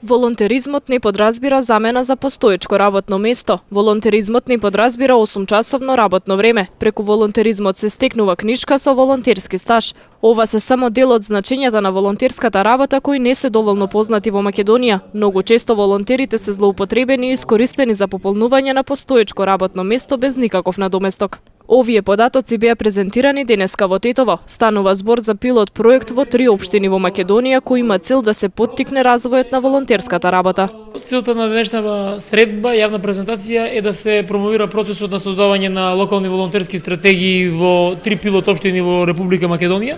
Волонтеризмот не подразбира замена за постоечко работно место. Волонтеризмот не подразбира 8-часовно работно време. Преку волонтеризмот се стекнува книжка со волонтерски стаж. Ова се само дел од значењата на волонтерската работа кои не се доволно познати во Македонија. Многу често волонтерите се злоупотребени и искористени за пополнување на постоечко работно место без никаков надоместок. Овие податоци беа презентирани денеска во Тетово. Станува збор за пилот проект во 3 општини во Македонија кој има цел да се поттикне развојот на волонтерската работа. Целта на денешната средба, јавна презентација е да се промовира процесот на создавање на локални волонтерски стратегии во 3 пилот општини во Република Македонија,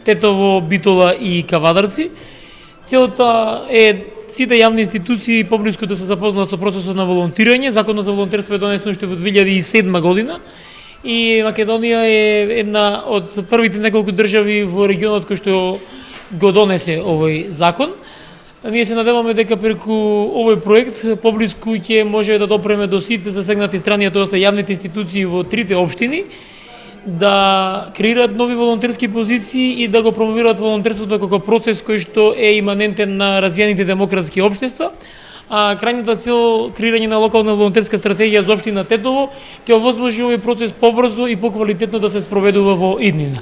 Тетово, Битола и Кавадарци. Целта е сите јавни институции поблиску да се запознаат со процесот на волонтирање. Законот за волонтерство е донесен уште во 2007 година. И Македонија е една од првите неколку држави во регионот кој што го донесе овој закон. Ние се надеваме дека преку овој проект поблиску ќе може да допреме до сите засегнати страни, а тоа се јавните институции во 3 општини, да креираат нови волонтерски позиции и да го промовираат волонтерството како процес кој што е иманентен на развиените демократски општества. А крајната цел, креирање на локална волонтерска стратегија за општина Тетово, ќе овозможи овој процес побрзо и поквалитетно да се спроведува во иднина.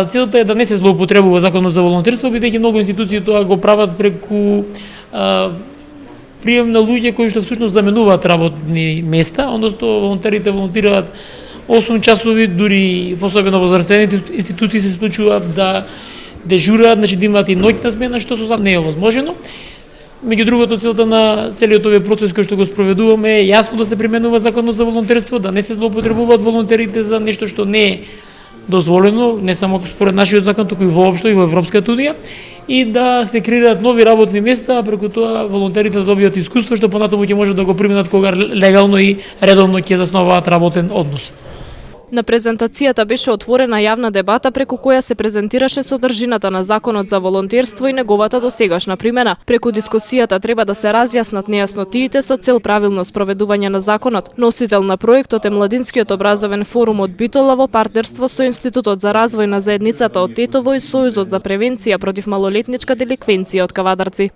Целта е да не се злоупотребува законот за волонтерство, бидејќи многу институции тоа го прават преку прием на луѓе кои што всушност заменуваат работни места, односно волонтерите волонтираат 8 часови, дури посебно во здравствените институции се случува да дежураат, значи да имаат и ноќна смена, што со закон не е овозможено. Меѓу другото, целта на целиот овој процес кој што го спроведуваме е јасно да се применува законот за волонтерство, да не се злоупотребуваат волонтерите за нешто што не е дозволено, не само според нашиот закон, туку и воопшто и во Европската унија, и да се креираат нови работни места, а преку тоа волонтерите да добијат искуство што понатаму ќе можат да го применат кога легално и редовно ќе заснуваат работен однос. На презентацијата беше отворена јавна дебата преку која се презентираше содржината на законот за волонтерство и неговата досегашна примена. Преку дискусијата треба да се разјаснат нејаснотиите со цел правилно спроведување на законот. Носител на проектот е Младинскиот образовен форум од Битола во партнерство со Институтот за развој на заедницата од Тетово и Сојузот за превенција против малолетничка деликвенција од Кавадарци.